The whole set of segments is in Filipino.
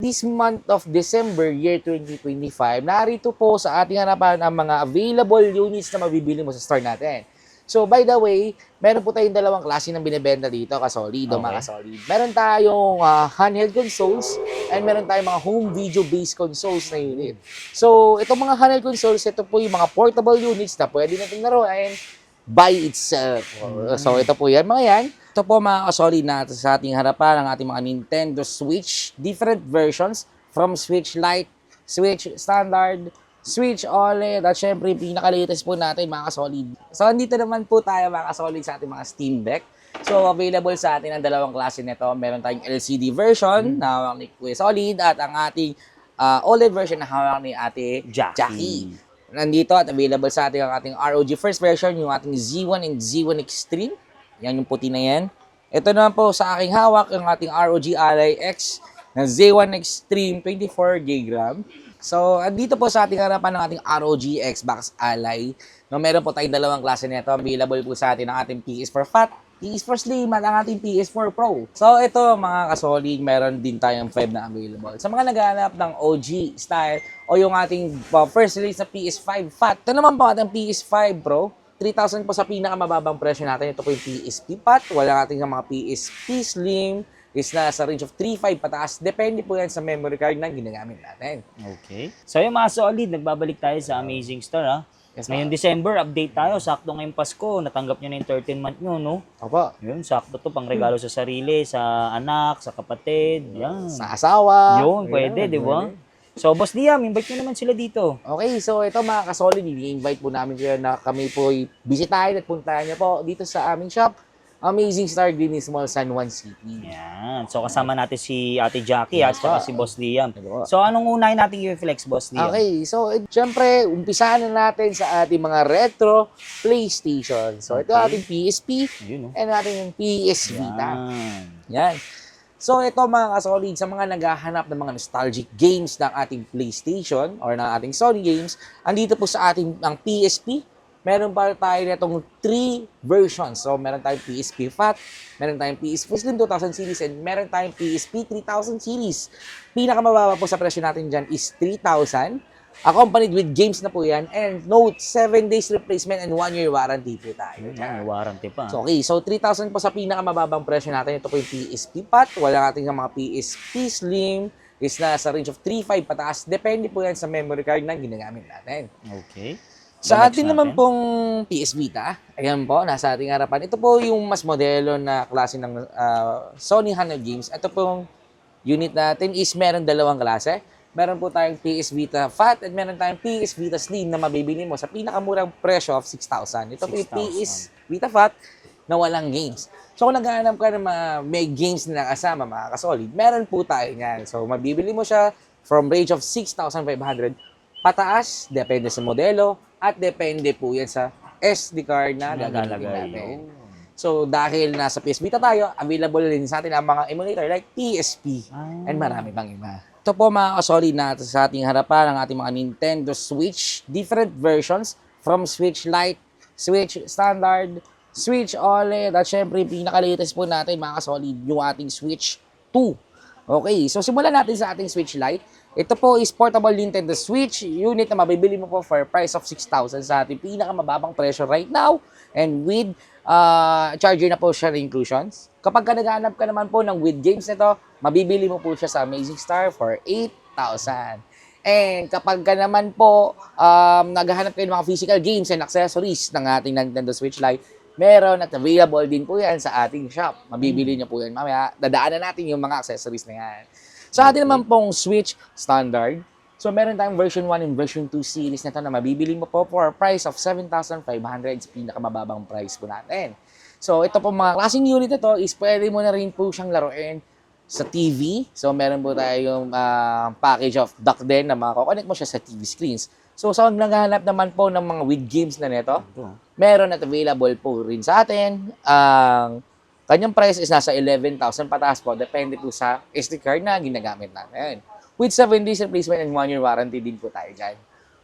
this month of December, year 2025, narito po sa ating harapan ang mga available units na mabibili mo sa store natin. So, by the way, meron po tayong dalawang klase ng binibenta dito, kasolido, mga kasolid. Meron tayong handheld consoles and meron tayong mga home video-based consoles na unit. So, itong mga handheld consoles, ito po yung mga portable units na pwede natin laruin by itself. So, ito po yan, mga yan. Ito po mga kasolid natin sa ating harapan ang ating mga Nintendo Switch. Different versions from Switch Lite, Switch Standard, Switch OLED, at syempre yung pinaka-latest po natin mga kasolid. So, andito naman po tayo mga kasolid sa ating mga Steam Deck. So, available sa atin ang dalawang klase nito. Meron tayong LCD version na hawak ni Kuya Solid at ang ating OLED version na hawak ni Ate Jackie. Nandito at available sa atin ang ating ROG first version, yung ating Z1 and Z1 Extreme. Yan yung puti na yan. Ito naman po sa aking hawak, yung ating ROG Ally X na Z1 Extreme 24GB. So, andito po sa ating harapan ng ating ROG Xbox Ally. No, meron po tayong dalawang klase nito. Available po sa atin ang ating PS4 Fat, PS4 Slim, at ang ating PS4 Pro. So, ito mga kasolid, meron din tayong 5 na available. Sa mga naghahanap ng OG style o yung ating first release na PS5 Fat, ito naman po ating PS5 Pro. 3,000 po sa pinakamababang presyo natin. Ito po yung PSP Fat. Wala natin ng mga PSP Slim. Is nasa range of 3.5 pataas. Depende po yan sa memory card na ginagamit natin. Okay. So yung mga solid, nagbabalik tayo sa Amazing Store, ha? Yes, Ngayon December, update tayo. Sakto ngayong Pasko, natanggap nyo na yung 13th month nyo, no? Opo. Yun, sakto to, pang regalo sa sarili, sa anak, sa kapatid. Yan. Sa asawa. Yun, pwede, di ba? So, Boss Liam, invite nyo naman sila dito. Okay, so ito mga kasolid, i-invite po namin kayo na kami po bisitahin at puntahan niyo po dito sa aming shop, Amazing Star Green Mall, San Juan City. Yan. So, kasama natin si Ate Jackie at saka si Boss Liam. Diba? So, anong unahin natin i-flex, Boss Liam? Okay, so syempre, umpisahan na natin sa ating mga retro PlayStation. So, ito ating PSP Yun, no? and ating PS Vita. Yan. Yan. So, ito mga kasolid, sa mga naghahanap ng mga nostalgic games ng ating PlayStation or ng ating Sony games, andito po sa ating ang PSP. Meron pa tayo netong 3 versions. So, meron tayong PSP Fat, meron tayong PSP Slim 2000 series, and meron tayong PSP 3000 series. Pinakamababa po sa presyo natin dyan is 3,000. Accompanied with games na po yan. And note, 7 days replacement and 1 year warranty po tayo. May warranty pa. So, okay. So, 3,000 po sa pinakamababang presyo natin. Ito po yung PSP Fat. Wala natin ng mga PSP Slim. Is na sa range of 3.5 pataas. Depende po yan sa memory card na ginagamit natin. Okay. Sa atin naman pong PS Vita, ayan po, nasa ating harapan. Ito po yung mas modelo na klase ng Sony handheld games. Ito pong unit natin is meron dalawang klase. Meron po tayong PS Vita Fat at meron tayong PS Vita Slim na mabibili mo sa pinakamurang presyo of 6,000. Ito po yung PS Vita Fat na walang games. So kung naghahanap ka ng mga may games na nakasama, mga kasolid, meron po tayo yan. So mabibili mo siya from range of 6,500 pataas, depende sa modelo, at depende po yan sa SD card na gagamitin natin. So, dahil nasa PS Vita tayo, available din sa atin ang mga emulator like PSP and marami pang iba. Ito po mga kasolid natin sa ating harapan ang ating mga Nintendo Switch. Different versions from Switch Lite, Switch Standard, Switch OLED, at syempre yung pinaka-latest po natin mga kasolid, yung ating Switch 2. Okay, so simulan natin sa ating Switch Lite. Ito po is portable Nintendo Switch unit na mabibili mo po for a price of 6,000 sa ating pinakamababang presyo right now. And with charger na po siya na inclusions. Kapag naghahanap ka naman po ng with games nito, mabibili mo po siya sa Amazing Star for 8,000. And kapag ka naman po naghahanap kayo ng mga physical games and accessories ng ating Nintendo Switch Lite, meron at available din po yan sa ating shop. Mabibili niyo po yan mamaya. Dadaanan natin yung mga accessories na yan. Sa atin naman pong Switch Standard, so meron tayong version 1 and version 2 series na ito na mabibili mo po for a price of 7,500 sa pinakamababang price po natin. So ito po mga klaseng unit na ito is pwede mo na rin po siyang laruin sa TV. So meron po tayong package of dock din na makakonect mo siya sa TV screens. So sa naghahanap naman po ng mga with games na nito, meron at available po rin sa atin. Ang kanyang price is nasa 11,000 pataas po. Depende po sa SD card na ginagamit natin. With 7 days replacement and 1 year warranty din po tayo dyan.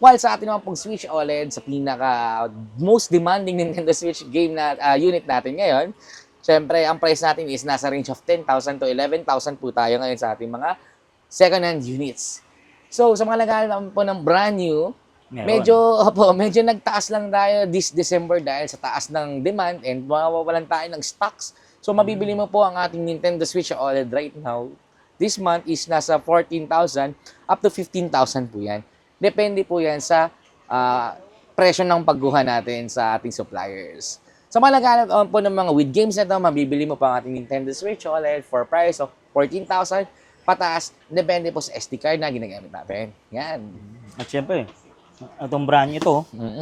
While sa atin naman pong Switch OLED, sa pinaka most demanding Nintendo Switch game na unit natin ngayon, syempre ang price natin is nasa range of 10,000 to 11,000 po tayo ngayon sa ating mga second-hand units. So, sa mga naghahanap po ng brand new, Meron. medyo nagtaas lang tayo this December dahil sa taas ng demand and mawawalan tayo ng stocks. So, mabibili mo po ang ating Nintendo Switch OLED right now. This month is nasa 14,000 up to 15,000 po yan. Depende po yan sa presyo ng pagguha natin sa ating suppliers. Sa mga naghahanap po ng mga with games na ito, mabibili mo pa ang ating Nintendo Switch OLED for price of 14,000 pataas. Depende po sa SD card na ginagamit natin. Yan. At syempre, itong brand nyo to,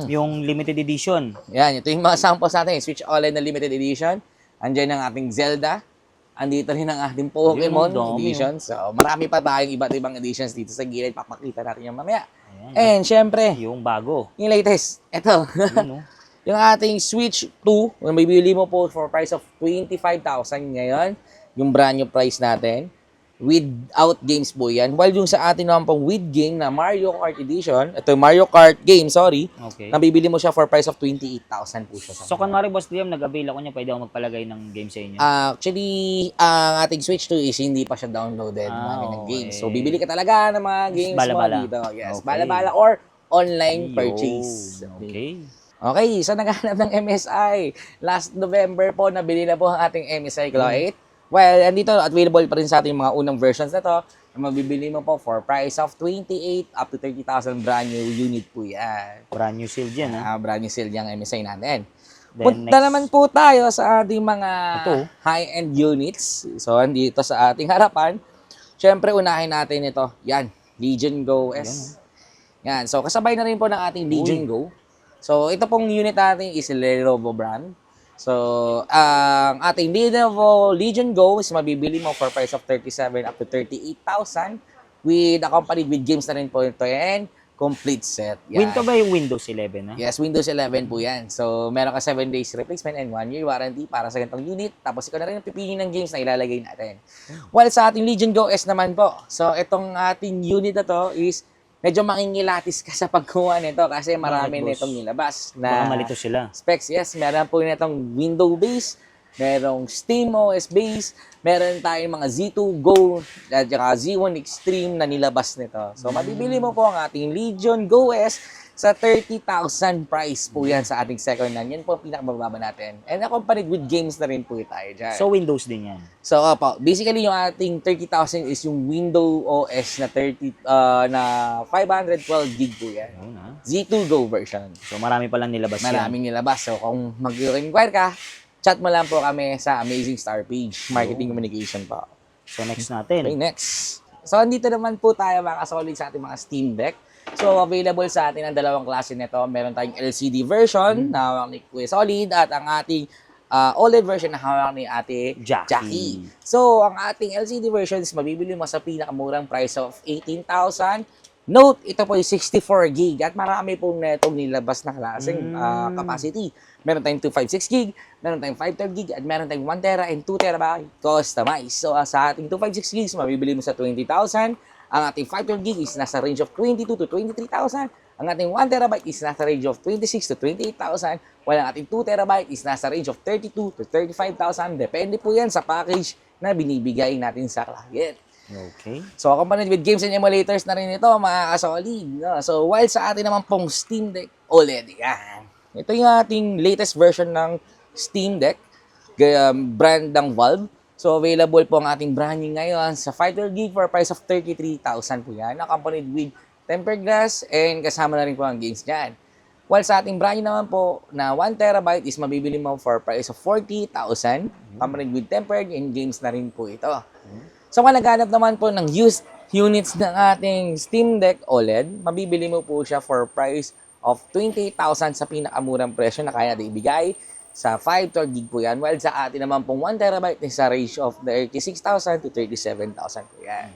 yung limited edition. Yan, ito yung mga samples natin. Switch OLED na limited edition. Andiyan ang ating Zelda. Andito rin ang ating Pokemon Yun, dami, edition. So, marami pa tayong iba't ibang editions dito sa gilid. Papakita natin yung mamaya. Ayan. And, syempre, Yung bago. yung latest. Ito. Yun, no? Yung ating Switch 2, kung bibili mo po for price of 25,000 ngayon, yung brand new price natin. Without games po yan. While yung sa atin naman pong with game na Mario Kart Edition, ito Mario Kart game, sorry, Okay. nabibili mo siya for price of 28,000 po siya. So, kunwari, Boss Liam, nag-avail ako niya, pwede ako magpalagay ng game sa inyo. Actually, ang ating Switch 2 is hindi pa siya downloaded ng okay. games. So, bibili ka talaga ng mga games Bala-bala. mo dito. Yes, Okay. bala-bala or online Yun. purchase. Okay. Okay, so naghahanap ng MSI. Last November po, nabili na po ang ating MSI Claw 8. Well, andito, available pa rin sa ating mga unang versions na to. Mabibili mo po for price of 28 up to 30,000 brand new unit po yan. Brand new sealed yan, ha? Brand new sale yung MSI natin. Then Punta next- naman po tayo sa ating mga Ito. high-end units. So, andito sa ating harapan. Siyempre, unahin natin ito. Yan, Legion Go S. Yan. So, kasabay na rin po ng ating Legion Go. So, ito pong unit natin is Lenovo brand. So, ang ating Lenovo Legion Go is mabibili mo for price of 37 up to 38,000 with accompanied with games na rin po ito and complete set. Yan. Win to ba yung Windows 11, ha? Yes, Windows 11 po yan. So, meron ka 7 days replacement and 1 year warranty para sa ganitong unit. Tapos, ikaw na rin ang pipili ng games na ilalagay natin. While sa ating Legion Go S naman po, so itong ating unit na to is medyo mangingilatis ka sa pagkuha nito kasi marami Bakit, boss? nitong nilabas Baka na malito sila. specs. Yes, meron po nitong window base, merong SteamOS base, meron tayong mga Z2 Go at saka Z1 Extreme na nilabas nito. So, mabibili mo po ang ating Legion Go S sa 30,000 price po yan sa ating second hand. Yan po ang pinakamababa natin. And accompanied with games na rin po tayo dyan. So, Windows din yan. So, basically yung ating 30,000 is yung Windows OS na 512 gig po yan. Yun, ha? Z2 Go version. So, marami palang nilabas yan. Maraming nilabas. So, kung mag-inquire ka, chat mo lang po kami sa Amazing Star page, Marketing Communication po. So, next Okay, natin. next. So, andito naman po tayo mga kasolid sa ating mga Steam Deck. So, available sa atin ang dalawang klase nito. Meron tayong LCD version na hawak ni Kuya Solid at ang ating OLED version na hawak ni Ate Jackie. So, ang ating LCD version is mabibili mo sa pinakamurang price of 18,000. Note, ito po yung 64 gig at marami pong netong nilabas na klaseng capacity. Meron tayong 256 gig, meron tayong 512 gig, at meron tayong 1 tera and 2 terabyte customized. So, sa ating 256 gigs, mabibili mo sa 20,000. Ang ating 512 gig is nasa range of 22 to 23,000. Ang ating 1 terabyte is nasa range of 26 to 28,000. While ang ating 2 terabyte is nasa range of 32 to 35,000. Depende po yan sa package na binibigay natin sa client. Okay. So, accompanied with games and emulators na rin ito, mga kasolid. No? So, while sa atin naman pong Steam Deck OLED, yan. Ito yung ating latest version ng Steam Deck, brand ng Valve. So, available po ang ating brand new ngayon sa 512 gig for a price of 33,000 po yan. Accompanied with tempered glass and kasama na rin po ang games dyan. While sa ating brand new naman po na 1 terabyte is mabibili mo for a price of 40,000. Accompanied with tempered and games na rin po ito. So, kung naghanap naman po ng used units ng ating Steam Deck OLED, mabibili mo po siya for price of 28,000 sa pinakamurang presyo na kaya natin ibigay sa 512 gig po yan. While sa atin naman pong 1 terabyte is sa range of 36,000 to 37,000 po yan.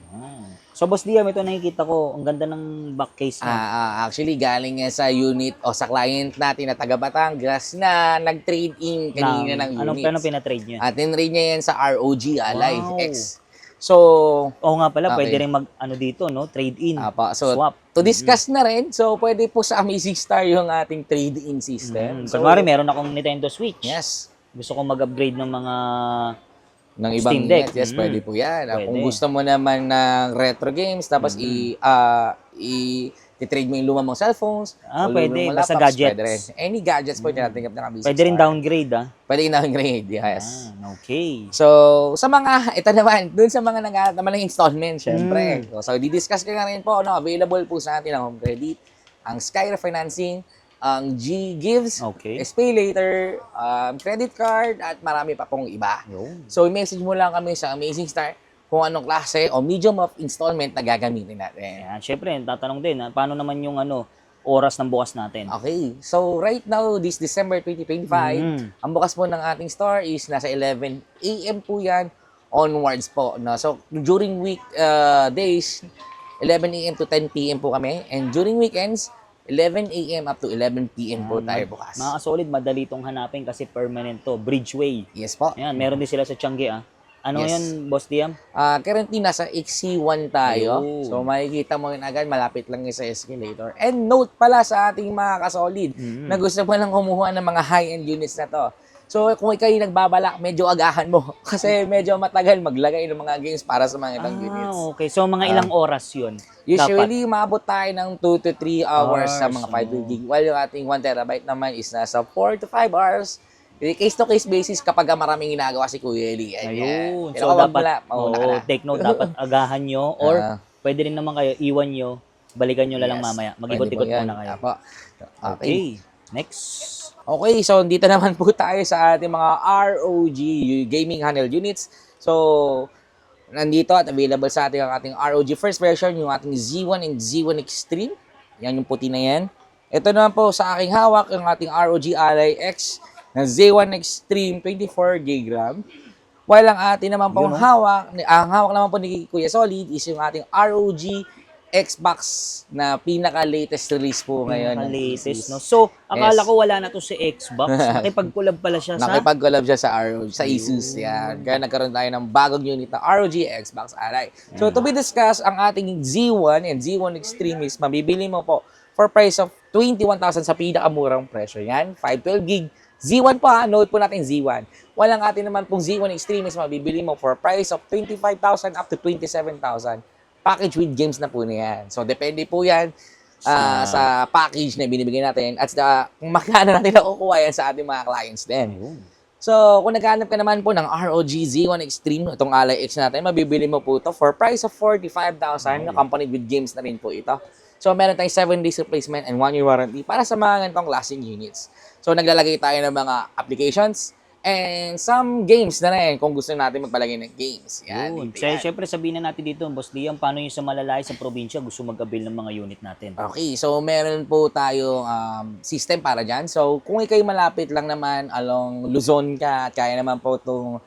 So, Boss Liam, ito nakikita ko, ang ganda ng back case na. Actually, galing yan sa unit o sa client natin na taga Batangas na nag-trade in kanina ng units. Anong pinatrade niya? Atin rin niya yan sa ROG Alive Wow. X. So, Oo nga pala, Okay. pwede rin dito, no? Trade-in, so swap. to discuss na rin, so pwede po sa Amazing Star yung ating trade-in system. So, Kunwari, meron akong Nintendo Switch. yes. Gusto kong mag-upgrade ng mga ng ibang Steam Deck. unit. Yes, pwede po yan. Kung Pwede. gusto mo naman ng retro games, tapos i-trade mo yung luma mong cellphones, o luma Pwede. mong Basta laptops, gadgets. pwede rin. Any gadgets po tinatanggap ng Amazing Pwede rin Star. downgrade, Pwede rin downgrade, yes. Okay. So, sa mga, ito naman, dun sa mga nag-aaral naman ng installment, syempre. So, di-discuss ko na rin po, no, available po sa atin ang home credit, ang Sky Refinancing, ang G-Gives, Okay. Pay Later, credit card, at marami pa pong iba. Yun. So, i-message mo lang kami sa Amazing Star kung anong klase o medium of installment na gagamitin natin. Ayan, syempre, tatanong din, paano naman yung oras ng bukas natin? Okay. So, right now, this December 2025, ang bukas po ng ating store is nasa 11 a.m. po yan onwards po. No? So, during week days, 11 a.m. to 10 p.m. po kami. And during weekends, 11 a.m. up to 11 p.m. po tayo bukas. Mga solid, madali itong hanapin kasi permanent to. Bridgeway. Yes po. Ayan, meron din sila sa Tiangge, Ano Yes. yan, Boss Diam? Currently, nasa XC1 tayo. Ayun. So, makikita mo yun agad, malapit lang yun sa escalator. And note pala sa ating mga kasolid na gusto pa lang kumuha ng mga high-end units na to. So, kung ikaw yung nagbabalak, medyo agahan mo. Kasi medyo matagal maglagay ng mga games para sa mga itong units. Okay. So, mga ilang oras yun? Usually, maabot tayo ng 2 to 3 hours sa mga Hours, 5 gig. While yung ating 1 terabyte naman is nasa 4 to 5 hours. Case-to-case basis kapag maraming ginagawa si Kuya Eli. Ayun. Pero So, kapag dapat, wala, mauna ka na. take note, dapat agahan nyo or pwede rin naman kayo, iwan nyo, balikan nyo na lang Yes. mamaya. Pwede Mag-ikot-ikot po yan. muna kayo. Apo. Okay. Next. Okay, so dito naman po tayo sa ating mga ROG gaming handheld units. So, nandito at available sa ating ang ating ROG first version, yung ating Z1 and Z1 Extreme. Yan yung puti na yan. Ito naman po sa aking hawak, yung ating ROG Ally X na Z1 Extreme 24GB RAM. While ang ating naman pong hawak, ang hawak naman po ni Kuya Solid is yung ating ROG Xbox na pinaka-latest release po ngayon. ng Latest, PCs. no? So, akala Yes. ko wala na to si Xbox. Nakipag-collab pala siya sa... Nakipag-collab siya sa ROG, sa Asus. Yan. Kaya nagkaroon tayo ng bagong unit na ROG Xbox Ally. So, to be discussed, ang ating Z1 and Z1 Extreme is mabibili mo po for price of 21,000 sa pinakamurang presyo. Yan, 512 gig. Z1 pa, note po natin Z1. Walang atin naman pong Z1 Extreme is mabibili mo for price of 25,000 up to 27,000. Package with games na po niyan. So, depende po yan sa package na binibigay natin at kung magkano natin nakukuha yan sa ating mga clients din. So, kung naghahanap ka naman po ng ROG Z1 Extreme, itong Ally X natin, mabibili mo po ito for price of 45,000, accompanied with games na rin po ito. So, meron tayong 7 days replacement and 1 year warranty para sa mga ganitong klaseng units. So, naglalagay tayo ng mga applications and some games na rin kung gusto natin magpalagay ng games. Yan, Yun. dito yan. Siyempre, sabihin na natin dito, Boss Diam, paano yung sa malalaki sa probinsya gusto mag-avail ng mga unit natin? Okay, so meron po tayong system para dyan. So, kung ikaw'y malapit lang naman along Luzon ka at kaya naman po itong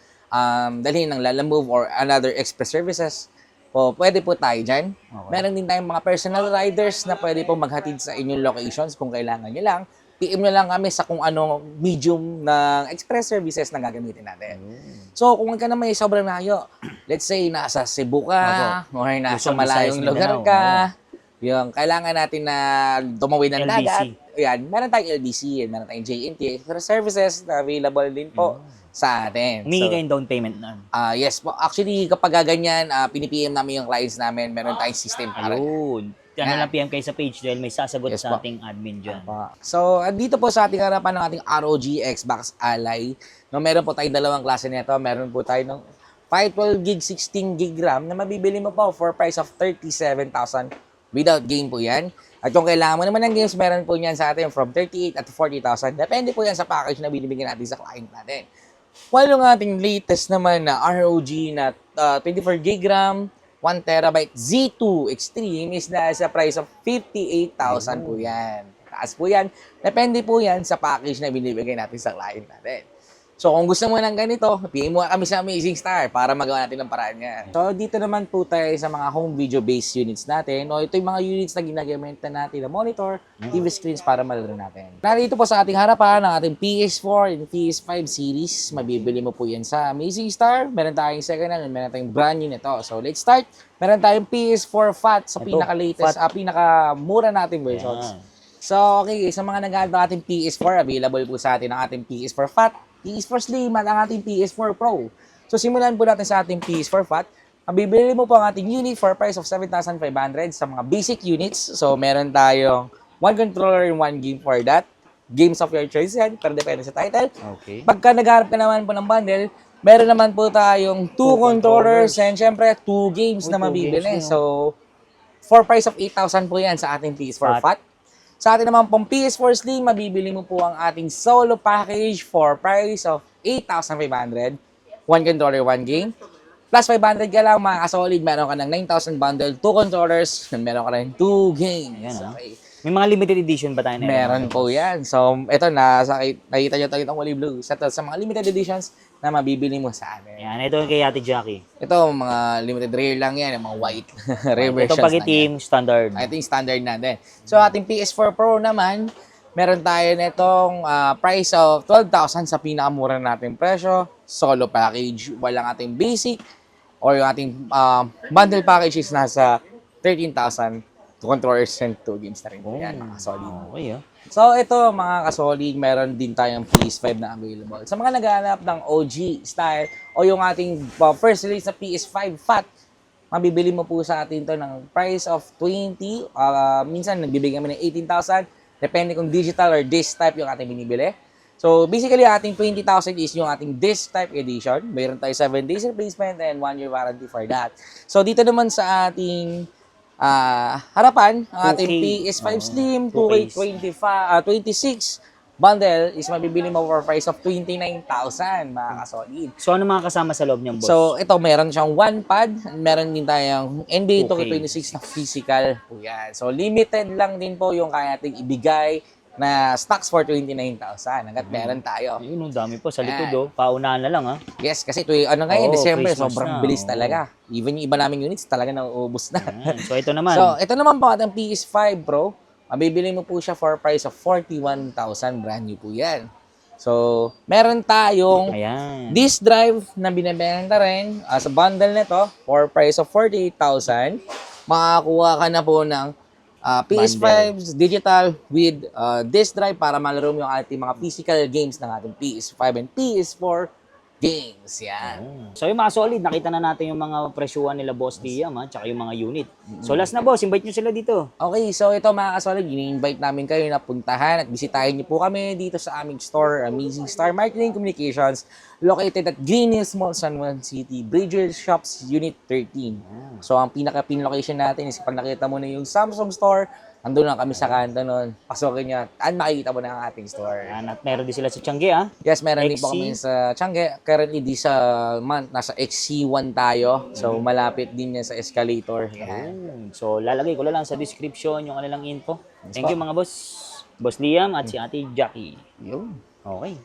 dalhin ng Lalamove or another express services, po, pwede po tayo dyan. Okay. Meron din tayong mga personal riders na pwede po maghatid sa inyong locations kung kailangan nyo lang. PM nyo lang kami sa kung anong medium ng express services na gagamitin natin. So, kung ka naman sobrang layo, let's say nasa Cebu ka, or nasa Luzon, malayong Visayas, lugar Mindanao. ka, yung kailangan natin na tumawid ng LBC. dagat. Yan, meron tayong LBC, meron tayong JNT, express services na available din po sa atin. Humingi So, kayong down payment na. yes po. Actually, kapag ganyan, pinipm namin yung clients namin, meron tayong system para. Ayun. Ano lang PM kayo sa page dahil may sasagot Yes sa po. ating admin dyan. So, dito po sa ating harapan ng ating ROG Xbox Ally, no, meron po tayong dalawang klase nito. Meron po tayo ng 512 gig, 16 gig RAM na mabibili mo po for price of 37,000 without game po yan. At kung kailangan mo naman ng games, meron po yan sa atin from 38 at 40,000. Depende po yan sa package na binibigyan natin sa client natin. While yung ating latest naman na ROG na 24 gig RAM, 1 terabyte Z2 Extreme is nasa price of 58,000 po yan. Taas po yan. Depende po yan sa package na binibigay natin sa client natin. So, kung gusto mo ng ganito, PM mo kami sa Amazing Star para magawa natin ang paraan niya. So, dito naman po tayo sa mga home video-based units natin. O, ito yung mga units na ginagamit natin na monitor, TV screens para malaro natin. Narito po sa ating harapan ang ating PS4 and PS5 series. Mabibili mo po yan sa Amazing Star. Meron tayong second hand, meron tayong brand new nito. So, let's start. Meron tayong PS4 FAT sa Ito, pinaka-latest, pinaka-mura natin versions. Yan. So, okay, sa mga nag-add ng ating PS4, available po sa atin ang ating PS4 FAT, PS4 Slim at ang ating PS4 Pro. So simulan po natin sa ating PS4 FAT. Mabibili mo po ang ating unit for a price of 7,500 sa mga basic units. So meron tayong 1 controller and 1 game for that. Games of your choice yan, pero depende sa title. Okay. Pagka nagharap ka naman po ng bundle, meron naman po tayong 2 controllers and syempre 2 games na 2 mabibili. games, So, for price of 8,000 po yan sa ating PS4 FAT. Sa atin naman pong PS4 Slim, mabibili mo po ang ating solo package for price of 8,500. 1 controller, 1 game. Plus 500 ka lang, mga kasolid, meron ka ng 9,000 bundle, 2 controllers, and meron ka ng 2 games. Ayan, Okay. May mga limited edition ba tayo na Meron po yan. So, ito na, nakita nyo itong kulay blue. Sa mga limited editions na mabibili mo sa amin. Ayan, ito kay Ate Jackie. Ito, mga limited rare lang yan, yung mga white. Rare versions Ito pag itim, standard. Ito yung standard natin. So, ating PS4 Pro naman, meron tayo nitong price of 12,000 sa pinakamura nating presyo. Solo package, walang ating basic or yung ating bundle package is nasa 13,000. 2 controllers and 2 games na rin. Yan, mga solid. Okay, So, ito mga kasolid, meron din tayong PS5 na available. Sa mga naghahanap ng OG style o yung ating first release na PS5 FAT, mabibili mo po sa atin to ng price of 20. Minsan, nagbibigyan kami ng 18,000. Depende kung digital or disc type yung ating binibili. So, basically, ating 20,000 is yung ating disc type edition. Mayroon tayo 7 days replacement and 1 year warranty for that. So, dito naman sa ating harapan, ang ating 2K. PS5 Slim, 2K. 26 bundle is mabibili mo for price of 29,000, mga kasolid. So, ano mga kasama sa loob niyang boss? So, ito, meron siyang 1 pad, meron din tayong NBA 2K. 2K26 na physical. Yan. So, limited lang din po yung kaya nating ibigay na stocks for 29,000. Hanggat meron tayo. Ayun, ang dami po sa likod, oh. Paunahan na lang, ha? Yes, kasi ito ano ngayon, Oo, December, Christmas sobrang na, bilis oo. talaga. Even yung iba naming units, talaga nauubos na. Ayan. So, ito naman. So, ito naman po ating PS5 Pro. Mabibili mo po siya for a price of 41,000. Brand new po yan. So, meron tayong Ayan. disk drive na binibenta rin sa bundle nito for a price of 48,000. Makakuha ka na po ng PS5 digital with disk drive para malaro mo yung ating mga physical games ng ating PS5 and PS4 games. Yan. So, yung mga solid, nakita na natin yung mga presyuhan nila Boss Liam, ha? Tsaka yung mga unit. So, last na, boss, invite nyo sila dito. Okay, so ito mga kasolid, ini-invite namin kayo na puntahan at bisitahin niyo po kami dito sa aming store, Amazing Star Marketing Communications, located at Green Hills Mall, San Juan City, Bridger Shops, Unit 13. So, ang pinaka-pin location natin is pag nakita mo na yung Samsung store, andun lang kami sa kanto nun. Pasokin nyo at makikita mo na ang ating store. Ayan, at meron din sila sa Tiangge, ha? Yes, meron din po XC. kami sa Tiangge. Currently, di sa month, nasa XC1 tayo. So, malapit din yan sa escalator. Yan. So, lalagay ko na lang sa description yung kanilang info. Thank you, mga boss. Boss Liam at si Ate Jackie. Yun. Okay.